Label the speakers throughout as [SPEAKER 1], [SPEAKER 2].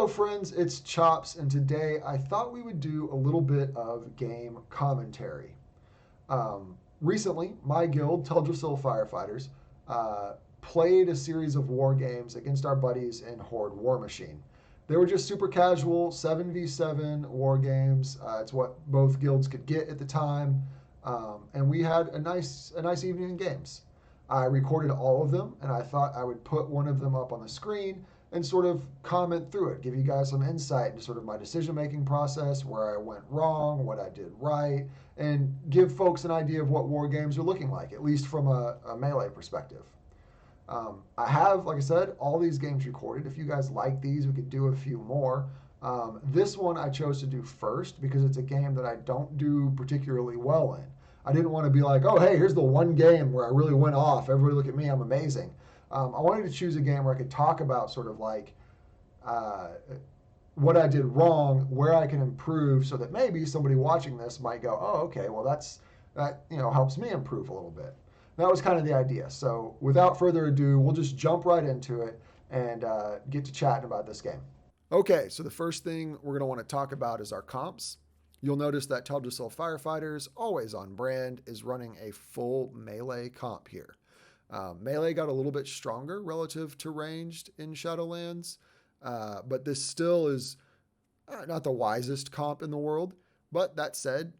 [SPEAKER 1] Hello, friends, it's Chops, and today I thought we would do a little bit of game commentary. Recently, my guild, Teldrassil Firefighters, played a series of war games against our buddies in Horde War Machine. They were just super casual 7v7 war games. It's what both guilds could get at the time, and we had a nice evening in games. I recorded all of them, and I thought I would put one of them up on the screen and sort of comment through it, give you guys some insight into sort of my decision making process, where I went wrong, what I did right, and give folks an idea of what war games are looking like, at least from a melee perspective. I have, like I said, all these games recorded. If you guys like these, we could do a few more. This one I chose to do first because it's a game that I don't do particularly well in. I didn't want to be like, oh, hey, here's the one game where I really went off. Everybody look at me, I'm amazing. I wanted to choose a game where I could talk about sort of like uh, what I did wrong, where I can improve, so that maybe somebody watching this might go, oh, okay, well that helps me improve a little bit. That was kind of the idea. So without further ado, we'll just jump right into it and get to chatting about this game. Okay, so the first thing we're going to want to talk about is our comps. You'll notice that Teldrassil Firefighters, always on brand, is running a full melee comp here. Melee got a little bit stronger relative to ranged in Shadowlands, but this still is not the wisest comp in the world. But that said,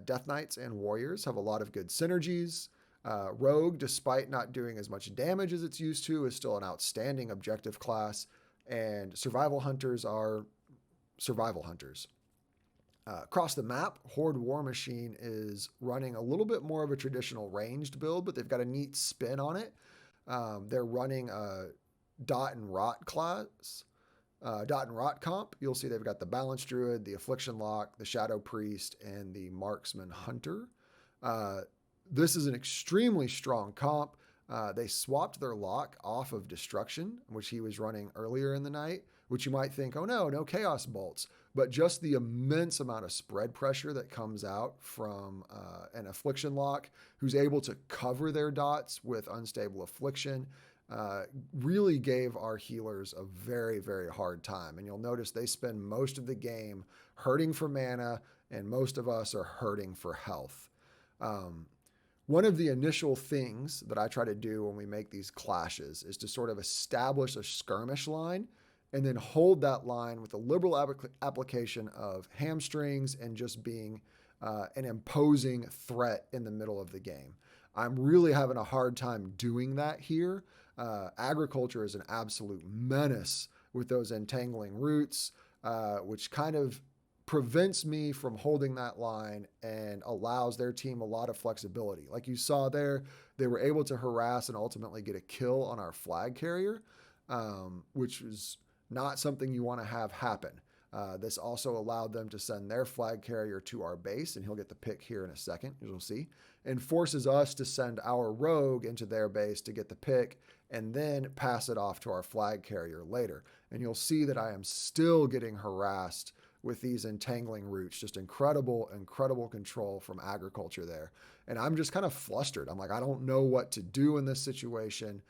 [SPEAKER 1] Death Knights and Warriors have a lot of good synergies. Rogue, despite not doing as much damage as it's used to, is still an outstanding objective class, and Survival Hunters are survival hunters. Across the map, Horde War Machine is running a little bit more of a traditional ranged build, but they've got a neat spin on it. They're running a Dot and Rot class, Dot and Rot comp. You'll see they've got the Balance Druid, the Affliction Lock, the Shadow Priest, and the Marksman Hunter. This is an extremely strong comp. They swapped their lock off of Destruction, which he was running earlier in the night, which you might think, oh no Chaos Bolts. But just the immense amount of spread pressure that comes out from an Affliction Lock, who's able to cover their dots with Unstable Affliction, really gave our healers a very, very hard time. And you'll notice they spend most of the game hurting for mana, and most of us are hurting for health. One of the initial things that I try to do when we make these clashes is to sort of establish a skirmish line and then hold that line with a liberal application of hamstrings and just being an imposing threat in the middle of the game. I'm really having a hard time doing that here. Agriculture is an absolute menace with those entangling roots, which kind of prevents me from holding that line and allows their team a lot of flexibility. Like you saw there, they were able to harass and ultimately get a kill on our flag carrier, which is not something you want to have happen. This also allowed them to send their flag carrier to our base, and he'll get the pick here in a second, as you'll see, and forces us to send our rogue into their base to get the pick and then pass it off to our flag carrier later. And you'll see that I am still getting harassed with these entangling roots. Just incredible control from agriculture there. And I'm just kind of flustered. I'm like, I don't know what to do in this situation.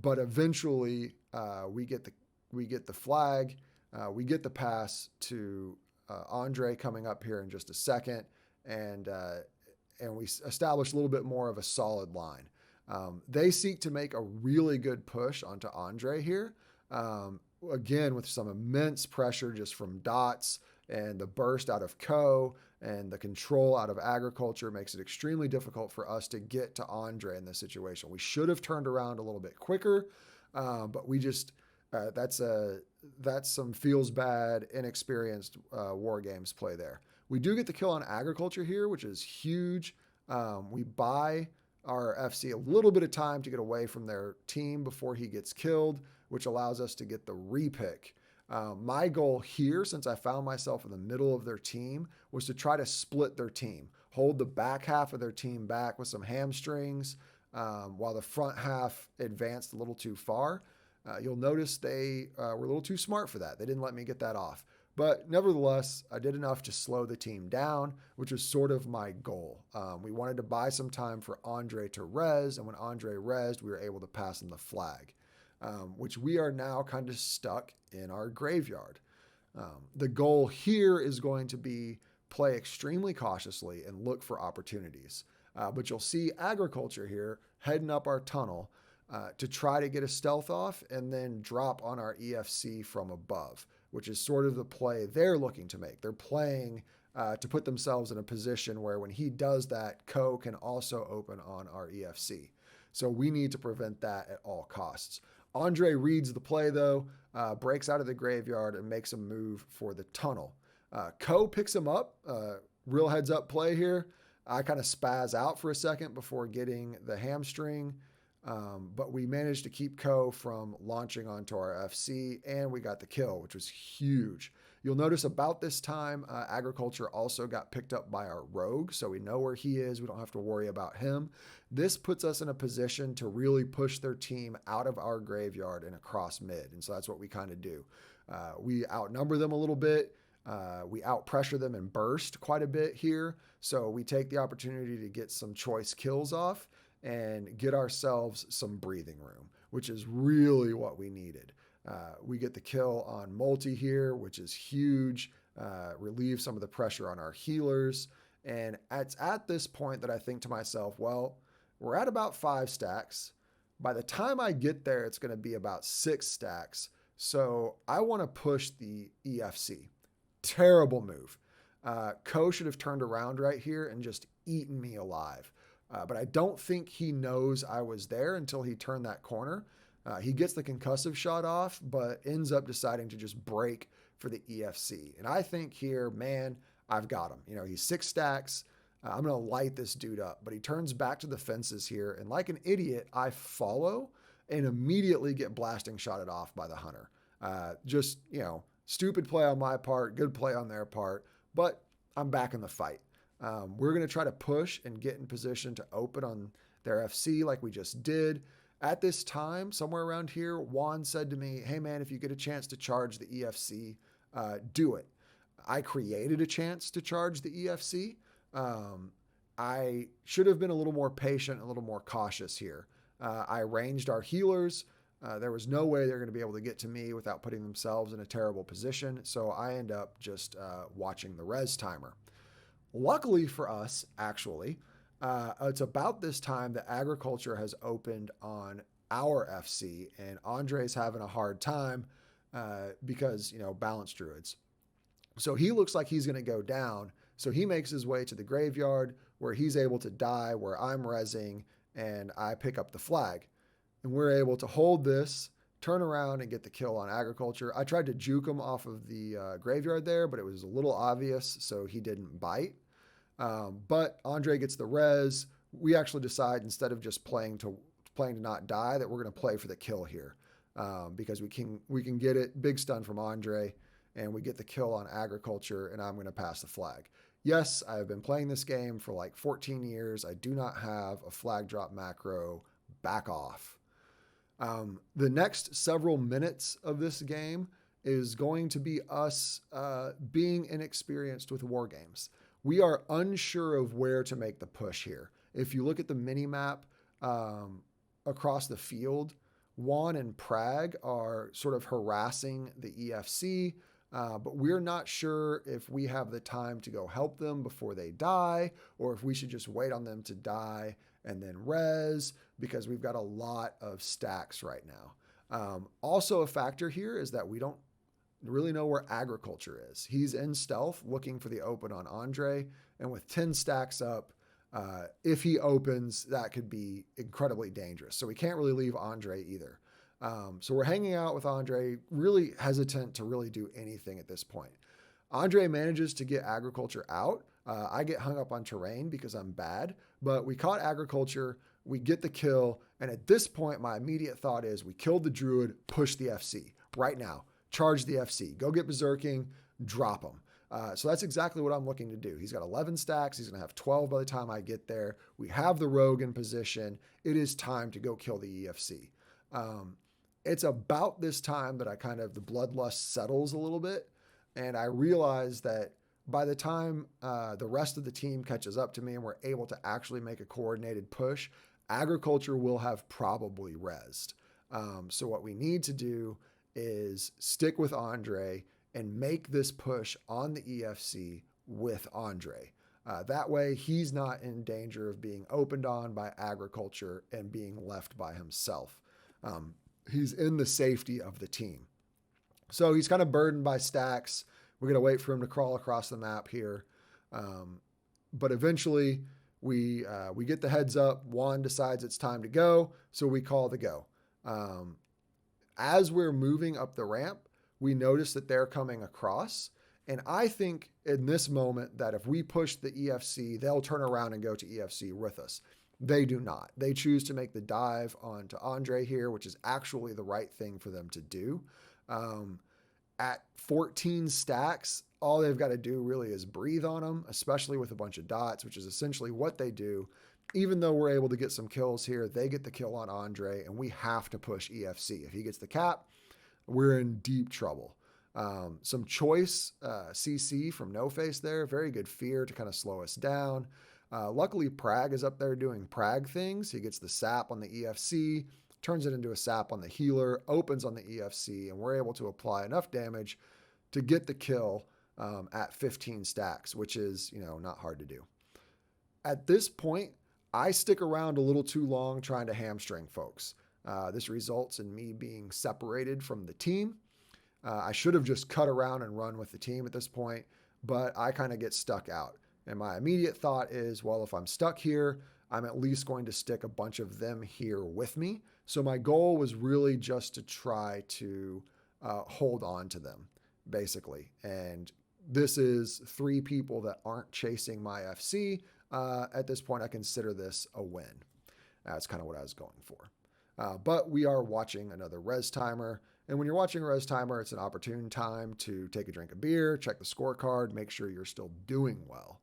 [SPEAKER 1] But eventually we get the flag, we get the pass to Andre coming up here in just a second, and we establish a little bit more of a solid line. They seek to make a really good push onto Andre here. Again, with some immense pressure just from dots and the burst out of and the control out of agriculture makes it extremely difficult for us to get to Andre in this situation. We should have turned around a little bit quicker, but we just, that's some feels bad, inexperienced war games play there. We do get the kill on agriculture here, which is huge. We buy our FC a little bit of time to get away from their team before he gets killed, which allows us to get the repick. My goal here, since I found myself in the middle of their team, was to try to split their team, hold the back half of their team back with some hamstrings, while the front half advanced a little too far. You'll notice they were a little too smart for that. They didn't let me get that off. But nevertheless, I did enough to slow the team down, which was sort of my goal. We wanted to buy some time for Andre to res, and when Andre resed, we were able to pass him the flag. which we are now kind of stuck in our graveyard. The goal here is going to be play extremely cautiously and look for opportunities. But you'll see agriculture here heading up our tunnel to try to get a stealth off and then drop on our EFC from above, which is sort of the play they're looking to make. They're playing to put themselves in a position where when he does that, Co can also open on our EFC. So we need to prevent that at all costs. Andre reads the play, though, breaks out of the graveyard and makes a move for the tunnel. Co picks him up. Real heads up play here. I kind of spaz out for a second before getting the hamstring, but we managed to keep Co from launching onto our FC, and we got the kill, which was huge. You'll notice about this time, Agriculture also got picked up by our rogue, so we know where he is. We don't have to worry about him. This puts us in a position to really push their team out of our graveyard and across mid, and so that's what we kind of do. We outnumber them a little bit. We out-pressure them and burst quite a bit here, so we take the opportunity to get some choice kills off and get ourselves some breathing room, which is really what we needed. We get the kill on Multi here, which is huge, relieve some of the pressure on our healers, and it's at this point that I think to myself, well, we're at about 5 stacks. By the time I get there, it's going to be about 6 stacks, so I want to push the EFC. Terrible move. Co should have turned around right here and just eaten me alive. But I don't think he knows I was there until he turned that corner. He gets the concussive shot off, but ends up deciding to just break for the EFC. And I think here, man, I've got him. You know, he's 6 stacks. I'm going to light this dude up. But he turns back to the fences here. And like an idiot, I follow and immediately get blasting shotted off by the hunter. Just, you know, stupid play on my part, good play on their part, but I'm back in the fight. We're going to try to push and get in position to open on their FC like we just did. At this time, somewhere around here, Juan said to me, hey man, if you get a chance to charge the EFC, do it. I created a chance to charge the EFC. I should have been a little more patient, a little more cautious here. I ranged our healers. There was no way they're going to be able to get to me without putting themselves in a terrible position. So I end up just watching the res timer. Luckily for us, actually, it's about this time that Agriculture has opened on our FC, and Andre's having a hard time because, you know, balance druids. So he looks like he's going to go down. So he makes his way to the graveyard where he's able to die, where I'm rezzing, and I pick up the flag. And we're able to hold this, turn around, and get the kill on Agriculture. I tried to juke him off of the graveyard there, but it was a little obvious, so he didn't bite. But Andre gets the res. We actually decide, instead of just playing to not die, that we're going to play for the kill here because we can get it. Big stun from Andre, and we get the kill on Agriculture, and I'm going to pass the flag. Yes, I've been playing this game for like 14 years. I do not have a flag drop macro. Back off. The next several minutes of this game is going to be us being inexperienced with Wargames. We are unsure of where to make the push here. If you look at the mini-map across the field, Juan and Prague are sort of harassing the EFC, but we're not sure if we have the time to go help them before they die, or if we should just wait on them to die and then res, because we've got a lot of stacks right now. Also a factor here is that we don't really know where Agriculture is. He's in stealth looking for the open on Andre, and with 10 stacks up, if he opens, that could be incredibly dangerous. So we can't really leave Andre either. So we're hanging out with Andre, really hesitant to really do anything at this point. Andre manages to get Agriculture out. I get hung up on terrain because I'm bad, but we caught Agriculture, we get the kill, and at this point, my immediate thought is we killed the Druid, push the FC right now. Charge the FC, go get berserking, drop him. So that's exactly what I'm looking to do. He's got 11 stacks. He's going to have 12 by the time I get there. We have the rogue in position. It is time to go kill the EFC. It's about this time that the bloodlust settles a little bit. And I realize that by the time the rest of the team catches up to me and we're able to actually make a coordinated push, Agriculture will have probably rezzed. So what we need to do is stick with Andre and make this push on the EFC with Andre. That way, he's not in danger of being opened on by agriculture and being left by himself. He's in the safety of the team. So he's kind of burdened by stacks. We're going to wait for him to crawl across the map here. But eventually, we get the heads up. Juan decides it's time to go, so we call the go. As we're moving up the ramp, we notice that they're coming across. And I think in this moment that if we push the EFC, they'll turn around and go to EFC with us. They do not. They choose to make the dive onto Andre here, which is actually the right thing for them to do. At 14 stacks, all they've got to do really is breathe on them, especially with a bunch of dots, which is essentially what they do. Even though we're able to get some kills here, they get the kill on Andre, and we have to push EFC. If he gets the cap, we're in deep trouble. Some choice CC from No Face there. Very good fear to kind of slow us down. Luckily, Prag is up there doing Prag things. He gets the sap on the EFC, turns it into a sap on the healer, opens on the EFC, and we're able to apply enough damage to get the kill at 15 stacks, which is, not hard to do. At this point, I stick around a little too long trying to hamstring folks. This results in me being separated from the team. I should have just cut around and run with the team at this point, but I kind of get stuck out. And my immediate thought is, well, if I'm stuck here, I'm at least going to stick a bunch of them here with me. So my goal was really just to try to hold on to them, basically. And this is 3 people that aren't chasing my FC. At this point, I consider this a win. That's kind of what I was going for. But we are watching another res timer. And when you're watching a res timer, it's an opportune time to take a drink of beer, check the scorecard, make sure you're still doing well.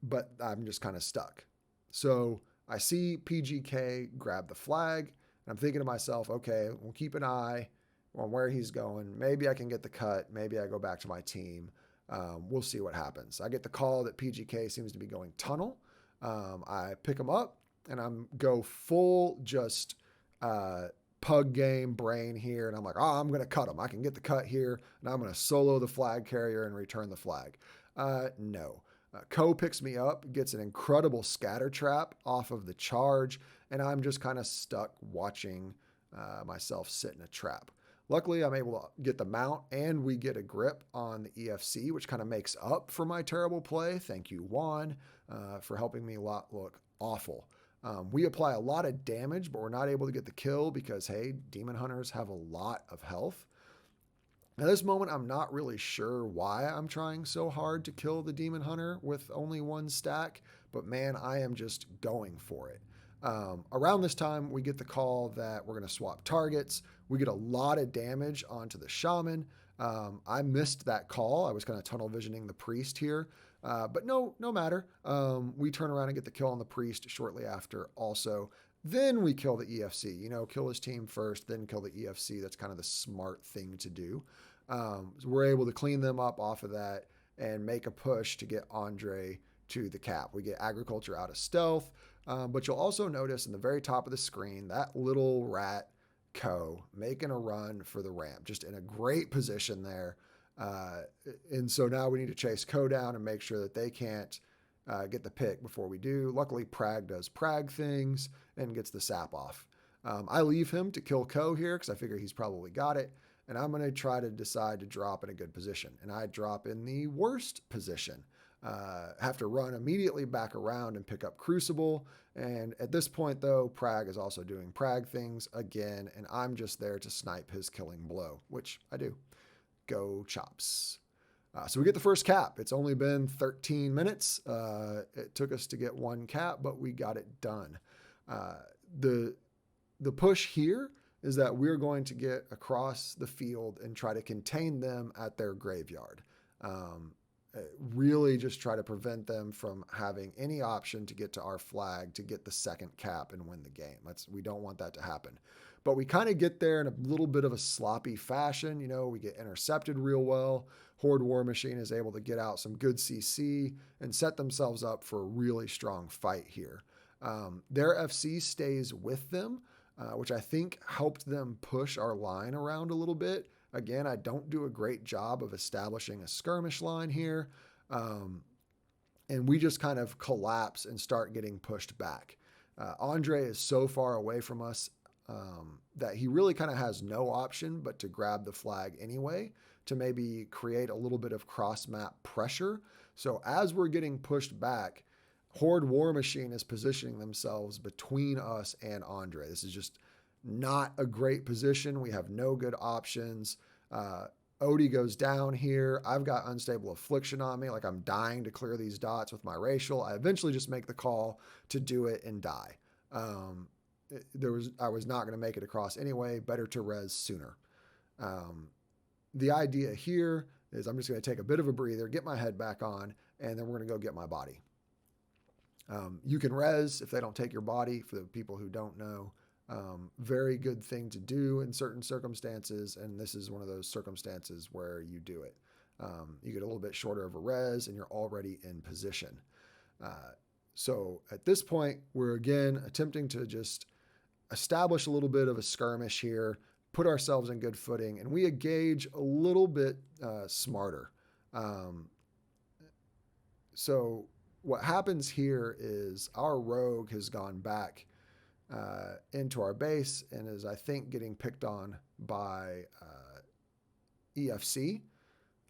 [SPEAKER 1] But I'm just kind of stuck. So I see PGK grab the flag, and I'm thinking to myself, okay, we'll keep an eye on where he's going. Maybe I can get the cut. Maybe I go back to my team. We'll see what happens. I get the call that PGK seems to be going tunnel. I pick him up, and I'm go full just pug game brain here. And I'm like, I'm going to cut him. I can get the cut here, and I'm going to solo the flag carrier and return the flag. No. Ko picks me up, gets an incredible scatter trap off of the charge, and I'm just kind of stuck watching myself sit in a trap. Luckily, I'm able to get the mount, and we get a grip on the EFC, which kind of makes up for my terrible play. Thank you, Juan, for helping me look awful. We apply a lot of damage, but we're not able to get the kill because, hey, Demon Hunters have a lot of health. At this moment, I'm not really sure why I'm trying so hard to kill the Demon Hunter with only 1 stack, but man, I am just going for it. Around this time, we get the call that we're going to swap targets. We get a lot of damage onto the Shaman. I missed that call. I was kind of tunnel visioning the Priest here, but no matter. We turn around and get the kill on the Priest shortly after also. Then we kill the EFC, kill his team first, then kill the EFC. That's kind of the smart thing to do. So we're able to clean them up off of that and make a push to get Andre to the cap. We get agriculture out of stealth, but you'll also notice in the very top of the screen, that little rat Ko making a run for the ramp, just in a great position there. And so now we need to chase Ko down and make sure that they can't get the pick before we do. Luckily, Prag does Prag things and gets the sap off. I leave him to kill Ko here because I figure he's probably got it. And I'm going to try to decide to drop in a good position. And I drop in the worst position. Have to run immediately back around and pick up Crucible. And at this point, though, Prag is also doing Prag things again. And I'm just there to snipe his killing blow, which I do. Go Chops. So we get the first cap. It's only been 13 minutes. It took us to get 1 cap, but we got it done. The push here is that we're going to get across the field and try to contain them at their graveyard. Really just try to prevent them from having any option to get to our flag to get the second cap and win the game. We don't want that to happen. But we kind of get there in a little bit of a sloppy fashion. We get intercepted real well. Horde War Machine is able to get out some good CC and set themselves up for a really strong fight here. Their FC stays with them, which I think helped them push our line around a little bit. Again, I don't do a great job of establishing a skirmish line here. And we just kind of collapse and start getting pushed back. Andre is so far away from us that he really kind of has no option but to grab the flag anyway to maybe create a little bit of cross-map pressure. So as we're getting pushed back, Horde War Machine is positioning themselves between us and Andre. This is just not a great position. We have no good options. Odie goes down here. I've got unstable affliction on me. Like I'm dying to clear these dots with my racial. I eventually just make the call to do it and die. I was not going to make it across anyway. Better to res sooner. The idea here is I'm just going to take a bit of a breather, get my head back on, and then we're going to go get my body. You can res if they don't take your body, for the people who don't know. Very good thing to do in certain circumstances, and this is one of those circumstances where you do it. You get a little bit shorter of a res, and you're already in position. So at this point, we're again attempting to just establish a little bit of a skirmish here, put ourselves in good footing, and we engage a little bit smarter. So what happens here is our rogue has gone back into our base and is, I think, getting picked on by EFC.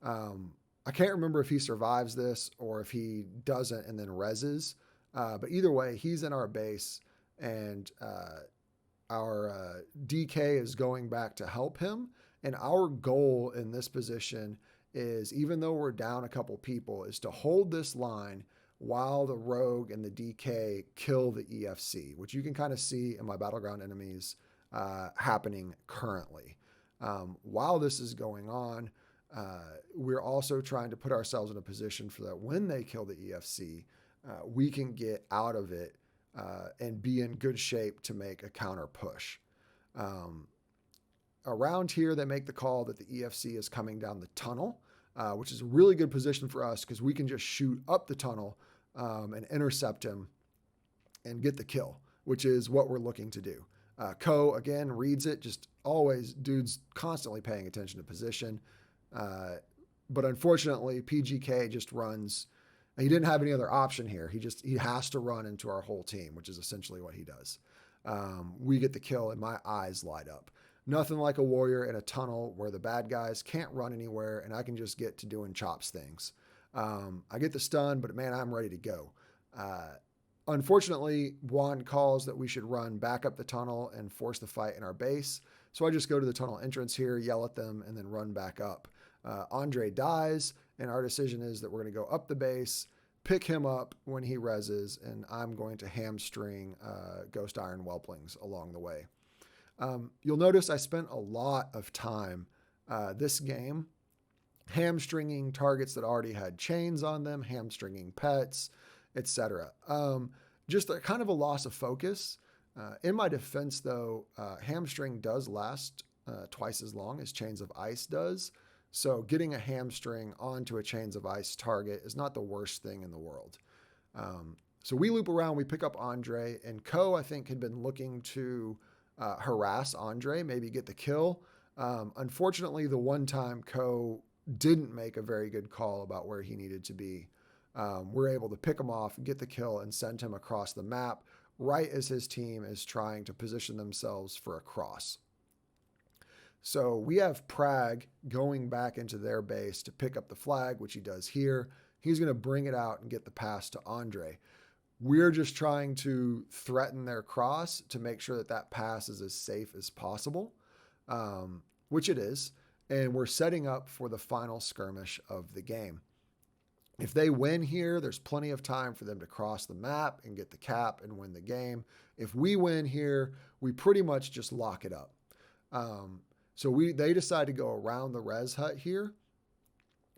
[SPEAKER 1] I can't remember if he survives this or if he doesn't and then reses. But either way, he's in our base, and our DK is going back to help him. And our goal in this position is, even though we're down a couple people, is to hold this line while the rogue and the DK kill the EFC, which you can kind of see in my battleground enemies happening currently. While this is going on, we're also trying to put ourselves in a position for that when they kill the EFC, we can get out of it and be in good shape to make a counter push. Around here, they make the call that the EFC is coming down the tunnel, which is a really good position for us because we can just shoot up the tunnel and intercept him and get the kill, which is what we're looking to do. Ko, again, reads it, just always, dude's constantly paying attention to position. But unfortunately, PGK just runs. He didn't have any other option here. He has to run into our whole team, which is essentially what he does. We get the kill and my eyes light up. Nothing like a warrior in a tunnel where the bad guys can't run anywhere and I can just get to doing chops things. I get the stun, but man, I'm ready to go. Unfortunately, Juan calls that we should run back up the tunnel and force the fight in our base. So I just go to the tunnel entrance here, yell at them, and then run back up. Andre dies, and our decision is that we're going to go up the base, pick him up when he reses, and I'm going to hamstring Ghost Iron Whelplings along the way. You'll notice I spent a lot of time this game hamstringing targets that already had chains on them, hamstringing pets, etc. Just a kind of a loss of focus. In my defense, though, hamstring does last twice as long as Chains of Ice does. So getting a hamstring onto a Chains of Ice target is not the worst thing in the world. So we loop around, we pick up Andre, and Ko, I think, had been looking to harass Andre, maybe get the kill. Unfortunately, the one time Ko didn't make a very good call about where he needed to be. We're able to pick him off, get the kill, and send him across the map right as his team is trying to position themselves for a cross. So we have Prag going back into their base to pick up the flag, which he does here. He's going to bring it out and get the pass to Andre. We're just trying to threaten their cross to make sure that that pass is as safe as possible, which it is. And we're setting up for the final skirmish of the game. If they win here, there's plenty of time for them to cross the map and get the cap and win the game. If we win here, we pretty much just lock it up. So they decide to go around the res hut here.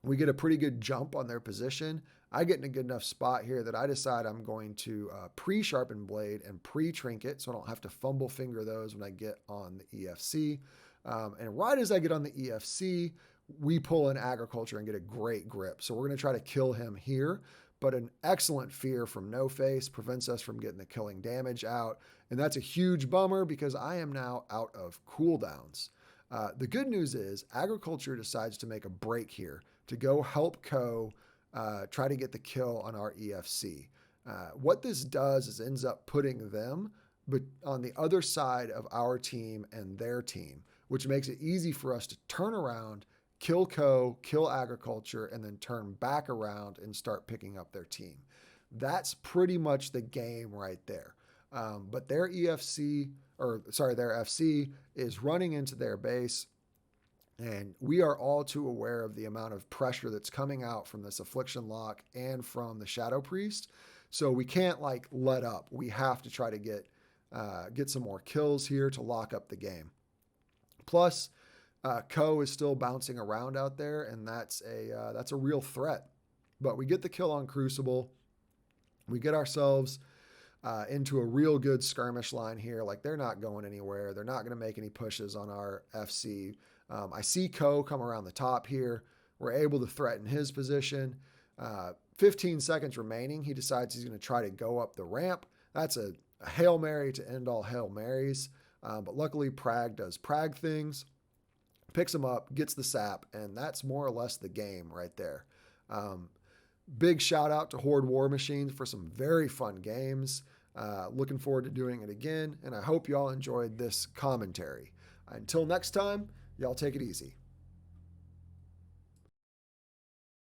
[SPEAKER 1] We get a pretty good jump on their position. I get in a good enough spot here that I decide I'm going to pre-sharpen blade and pre-trinket so I don't have to fumble finger those when I get on the EFC. And right as I get on the EFC, we pull in agriculture and get a great grip. So we're going to try to kill him here, but an excellent fear from No Face prevents us from getting the killing damage out. And that's a huge bummer because I am now out of cooldowns. The good news is Agriculture decides to make a break here to go help Co try to get the kill on our EFC. What this does is ends up putting them but on the other side of our team and their team, which makes it easy for us to turn around, kill Co, kill Agriculture, and then turn back around and start picking up their team. That's pretty much the game right there. But their EFC, their FC is running into their base. And we are all too aware of the amount of pressure that's coming out from this Affliction Lock and from the Shadow Priest. So we can't let up. We have to try to get some more kills here to lock up the game. Plus, Co is still bouncing around out there, and that's a real threat. But we get the kill on Crucible. We get ourselves into a real good skirmish line here. They're not going anywhere. They're not going to make any pushes on our FC. I see Co come around the top here. We're able to threaten his position. 15 seconds remaining. He decides he's going to try to go up the ramp. That's a Hail Mary to end all Hail Marys. But luckily, Prag does Prag things, picks him up, gets the sap, and that's more or less the game right there. Big shout out to Horde War Machine for some very fun games. Looking forward to doing it again, and I hope y'all enjoyed this commentary. Until next time, y'all take it easy.